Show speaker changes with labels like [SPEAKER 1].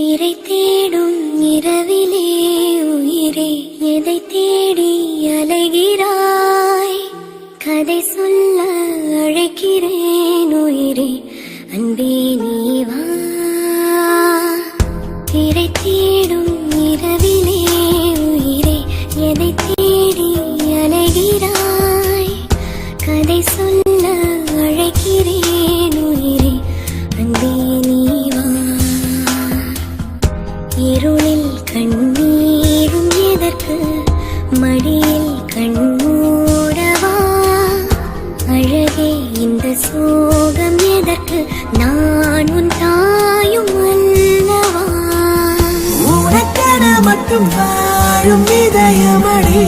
[SPEAKER 1] இறை தேடும் இரவிலே உயிரே எதை தேடி அலைகிறாய்? கதை சொல்ல அழைக்கிறேன் உயிரே, அன்பே நீ வா. இறை தேடும் இரவிலே உயிரே எதை தேடி அலைகிறாய்? கதை சொல்ல அழைக்கிறேன் உயிரே, அன்பே நீ வா. இருளில் கண்ணீரும் எதற்கு, மடியில் கண்மூடவா? அழகே இந்த சோகம் எதற்கு, நான் உன் தாயும் அல்லவா?
[SPEAKER 2] உனக்கென மட்டும் வாழும் இதயமடி